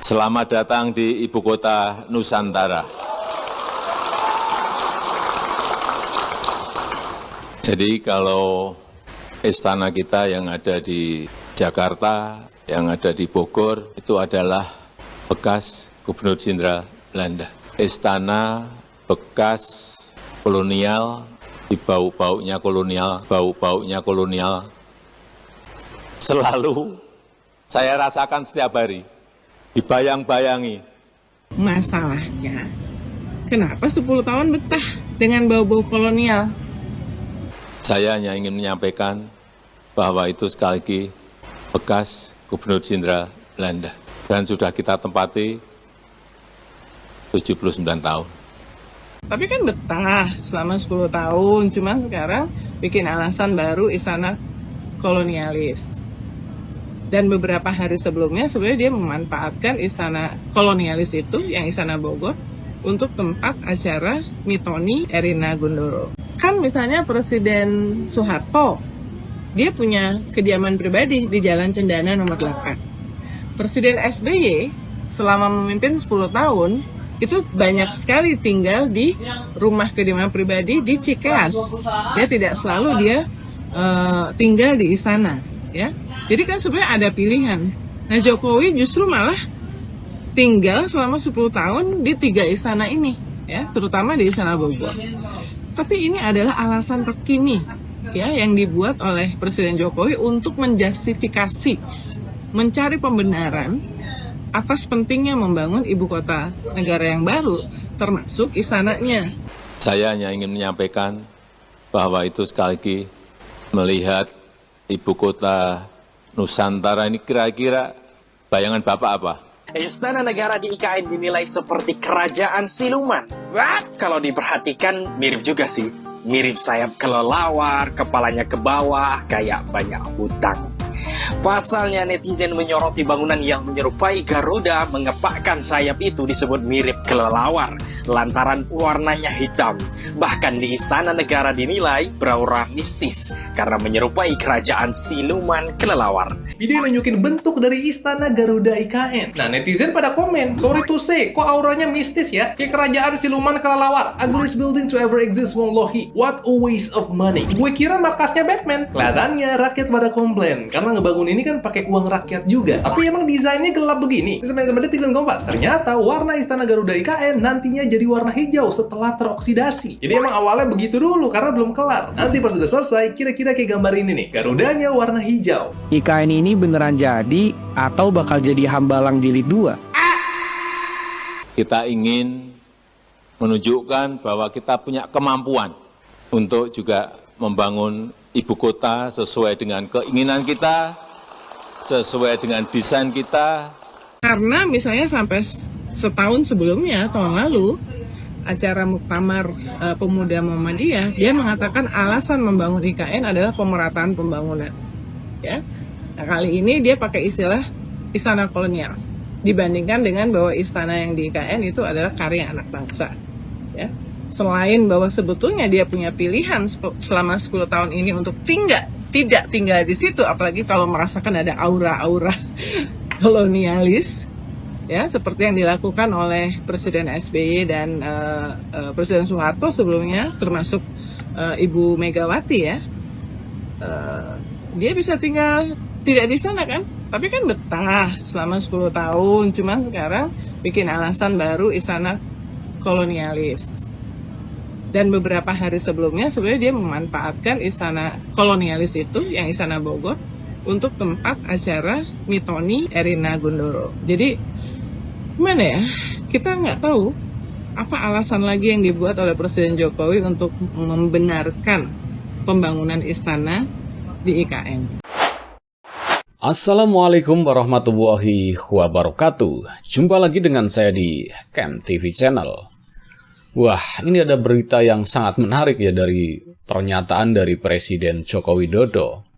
Selamat datang di Ibu Kota Nusantara. Jadi kalau istana kita yang ada di Jakarta, yang ada di Bogor, itu adalah bekas Gubernur Jenderal Belanda. Istana bekas kolonial, di bau-baunya kolonial, selalu saya rasakan setiap hari. Dibayang-bayangi. Masalahnya, kenapa 10 tahun betah dengan bau-bau kolonial? Saya hanya ingin menyampaikan bahwa itu sekali lagi bekas Gubernur Jenderal Belanda. Dan sudah kita tempati 79 tahun. Tapi kan betah selama 10 tahun, cuman sekarang bikin alasan baru istana kolonialis. Dan beberapa hari sebelumnya sebenarnya dia memanfaatkan istana kolonialis itu, yang istana Bogor, untuk tempat acara Mitoni Erina Guндoro. Kan misalnya Presiden Soeharto, dia punya kediaman pribadi di Jalan Cendana nomor 8. Presiden SBY selama memimpin 10 tahun, itu banyak sekali tinggal di rumah kediaman pribadi di Cikeas. Dia tidak selalu tinggal di istana, ya. Jadi kan sebenarnya ada pilihan. Nah, Jokowi justru malah tinggal selama 10 tahun di 3 istana ini, ya, terutama di Istana Bogor. Tapi ini adalah alasan terkini, ya, yang dibuat oleh Presiden Jokowi untuk menjustifikasi, mencari pembenaran atas pentingnya membangun ibu kota negara yang baru, termasuk istananya. Saya hanya ingin menyampaikan bahwa itu sekali lagi melihat ibu kota Nusantara ini kira-kira bayangan Bapak apa? Istana negara di IKN dinilai seperti kerajaan siluman. Wah, kalau diperhatikan mirip juga sih. Mirip sayap kelelawar, kepalanya ke bawah, kayak banyak hutang. Pasalnya netizen menyoroti bangunan yang menyerupai Garuda mengepakkan sayap itu disebut mirip kelelawar lantaran warnanya hitam. Bahkan di istana negara dinilai beraura mistis karena menyerupai kerajaan siluman kelelawar. Video yang nunjukin bentuk dari istana Garuda IKN. Nah, netizen pada komen, sorry to say, kok auranya mistis ya? Kayak kerajaan siluman kelelawar. Ugliest building to ever exist, wallahi. What a waste of money. Gue kira markasnya Batman. Kelihatannya rakyat pada komplain karena ngebangun ini kan pakai uang rakyat juga. Tapi emang desainnya gelap begini. Sampai detik dan kompas. Ternyata warna istana Garuda IKN nantinya jadi warna hijau setelah teroksidasi. Jadi emang awalnya begitu dulu karena belum kelar. Nanti pas sudah selesai, kira-kira kayak gambar ini nih. Garudanya warna hijau. IKN ini beneran jadi atau bakal jadi Hambalang jilid 2? Kita ingin menunjukkan bahwa kita punya kemampuan untuk juga membangun ibu kota sesuai dengan keinginan kita, sesuai dengan desain kita. Karena misalnya sampai setahun sebelumnya, tahun lalu, acara Muktamar Pemuda Muhammadiyah, dia mengatakan alasan membangun IKN adalah pemerataan pembangunan. Ya. Nah, kali ini dia pakai istilah istana kolonial, dibandingkan dengan bahwa istana yang di IKN itu adalah karya anak bangsa. Ya. Selain bahwa sebetulnya dia punya pilihan selama 10 tahun ini untuk tidak tinggal di situ, apalagi kalau merasakan ada aura-aura kolonialis, ya, seperti yang dilakukan oleh Presiden SBY dan Presiden Soeharto sebelumnya, termasuk Ibu Megawati, ya. Dia bisa tinggal tidak di sana kan, tapi kan betah selama 10 tahun, cuman sekarang bikin alasan baru istana kolonialis. Dan beberapa hari sebelumnya sebenarnya dia memanfaatkan istana kolonialis itu, yang istana Bogor, untuk tempat acara Mitoni Erina Guндoro. Jadi gimana ya, kita nggak tahu apa alasan lagi yang dibuat oleh Presiden Jokowi untuk membenarkan pembangunan istana di IKN. Assalamualaikum warahmatullahi wabarakatuh. Jumpa lagi dengan saya di Camp TV Channel. Wah, ini ada berita yang sangat menarik ya dari pernyataan dari Presiden Joko Widodo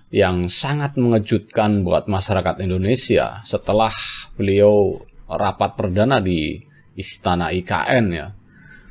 yang sangat mengejutkan buat masyarakat Indonesia setelah beliau rapat perdana di Istana IKN ya.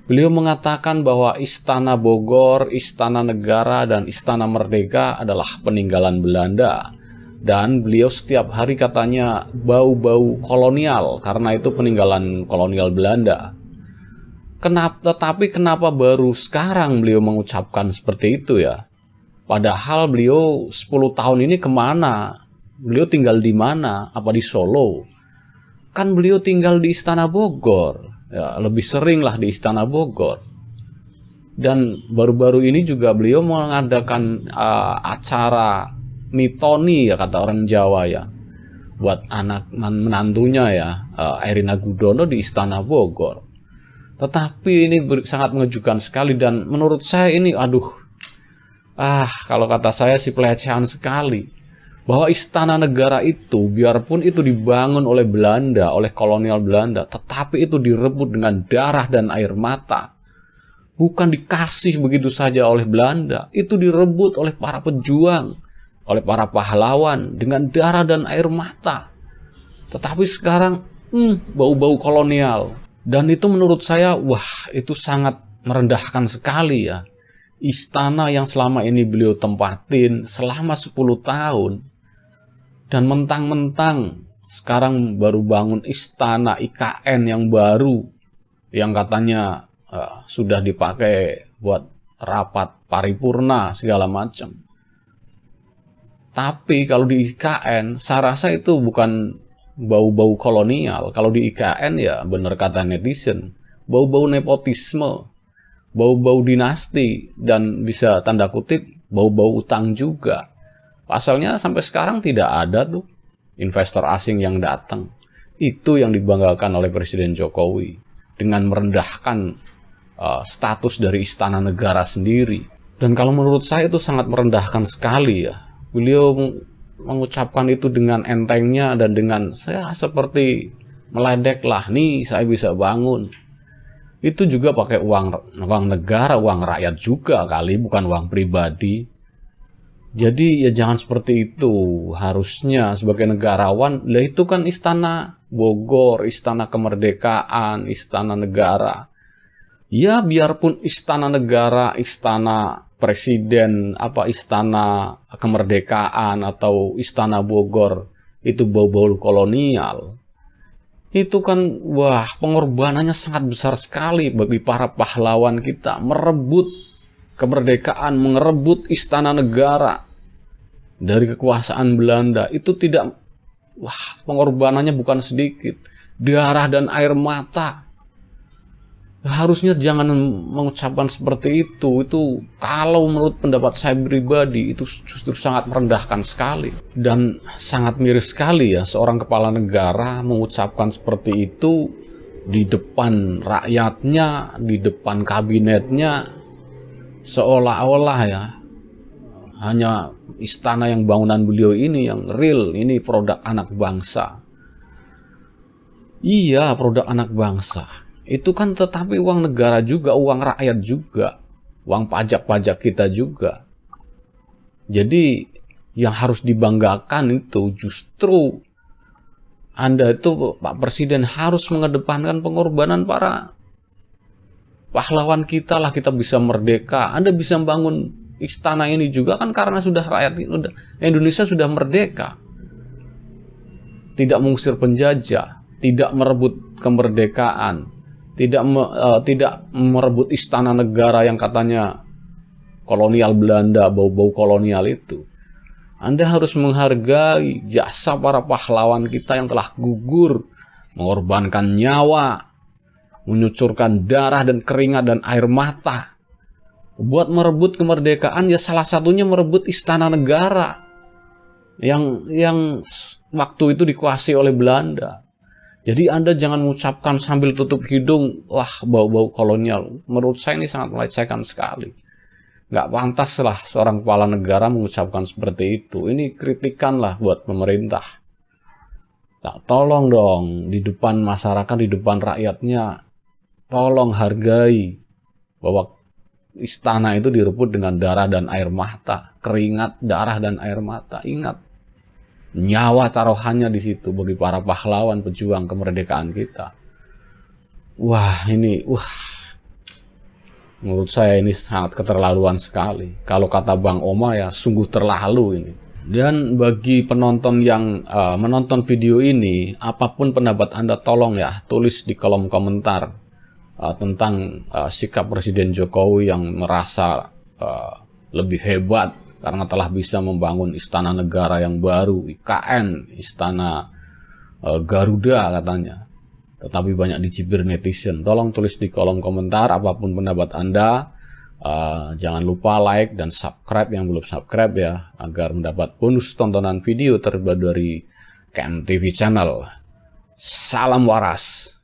Beliau mengatakan bahwa Istana Bogor, Istana Negara, dan Istana Merdeka adalah peninggalan Belanda Dan beliau setiap hari katanya bau-bau kolonial, karena itu peninggalan kolonial Belanda. Tetapi kenapa baru sekarang beliau mengucapkan seperti itu ya? Padahal beliau 10 tahun ini kemana? Beliau tinggal di mana? Apa di Solo? Kan beliau tinggal di Istana Bogor. Ya, lebih sering lah di Istana Bogor. Dan baru-baru ini juga beliau mengadakan acara mitoni ya, kata orang Jawa ya, buat anak menantunya ya, Erina Gudono di Istana Bogor. Tetapi ini sangat mengejutkan sekali, dan menurut saya ini kalau kata saya sih pelecehan sekali. Bahwa istana negara itu, biarpun itu dibangun oleh Belanda, oleh kolonial Belanda, tetapi itu direbut dengan darah dan air mata. Bukan dikasih begitu saja oleh Belanda, itu direbut oleh para pejuang, oleh para pahlawan dengan darah dan air mata. Tetapi sekarang bau-bau kolonial. Dan itu menurut saya, itu sangat merendahkan sekali ya. Istana yang selama ini beliau tempatin selama 10 tahun. Dan mentang-mentang sekarang baru bangun istana IKN yang baru, yang katanya sudah dipakai buat rapat paripurna segala macam. Tapi kalau di IKN, saya rasa itu bukan bau-bau kolonial. Kalau di IKN ya benar kata netizen, bau-bau nepotisme, bau-bau dinasti, dan bisa tanda kutip bau-bau utang juga. Pasalnya sampai sekarang tidak ada tuh investor asing yang datang. Itu yang dibanggakan oleh Presiden Jokowi dengan merendahkan status dari istana negara sendiri. Dan kalau menurut saya itu sangat merendahkan sekali ya. Beliau mengucapkan itu dengan entengnya dan dengan saya seperti meledek lah, nih saya bisa bangun. Itu juga pakai uang negara, uang rakyat juga kali, bukan uang pribadi. Jadi ya jangan seperti itu. Harusnya sebagai negarawan, lah itu kan istana Bogor, istana kemerdekaan, istana negara. Ya biarpun istana negara, istana presiden, istana kemerdekaan atau istana Bogor itu bau-bau kolonial, itu kan pengorbanannya sangat besar sekali bagi para pahlawan kita, merebut kemerdekaan, merebut istana negara dari kekuasaan Belanda. Itu tidak, pengorbanannya bukan sedikit, darah dan air mata. Harusnya jangan mengucapkan seperti itu. Itu kalau menurut pendapat saya pribadi, itu justru sangat merendahkan sekali. Dan sangat miris sekali ya, seorang kepala negara mengucapkan seperti itu di depan rakyatnya, di depan kabinetnya, seolah-olah ya, hanya istana yang bangunan beliau ini yang real, ini produk anak bangsa. Iya, produk anak bangsa. Itu kan tetapi uang negara juga, uang rakyat juga, uang pajak-pajak kita juga. Jadi yang harus dibanggakan itu justru Anda itu, Pak Presiden, harus mengedepankan pengorbanan para pahlawan kita lah, kita bisa merdeka. Anda bisa membangun istana ini juga kan karena sudah Indonesia sudah merdeka. Tidak mengusir penjajah, tidak merebut kemerdekaan, tidak merebut istana negara yang katanya kolonial Belanda, bau-bau kolonial itu. Anda harus menghargai jasa para pahlawan kita yang telah gugur, mengorbankan nyawa, menyucurkan darah dan keringat dan air mata buat merebut kemerdekaan. Ya salah satunya merebut istana negara yang waktu itu dikuasai oleh Belanda. Jadi Anda jangan mengucapkan sambil tutup hidung, bau-bau kolonial. Menurut saya ini sangat melecehkan sekali. Nggak pantas lah seorang kepala negara mengucapkan seperti itu. Ini kritikan lah buat pemerintah. Nah, tolong dong, di depan masyarakat, di depan rakyatnya, tolong hargai bahwa istana itu direbut dengan darah dan air mata. Keringat, darah dan air mata. Ingat, nyawa taruhannya di situ bagi para pahlawan pejuang kemerdekaan kita. Menurut saya ini sangat keterlaluan sekali. Kalau kata Bang Oma ya sungguh terlalu ini. Dan bagi penonton yang menonton video ini, apapun pendapat Anda tolong ya tulis di kolom komentar tentang sikap Presiden Jokowi yang merasa lebih hebat karena telah bisa membangun istana negara yang baru, IKN, istana Garuda katanya. Tetapi banyak dicibir netizen. Tolong tulis di kolom komentar apapun pendapat Anda. Jangan lupa like dan subscribe yang belum subscribe ya, agar mendapat bonus tontonan video terbaru dari Camp TV Channel. Salam waras.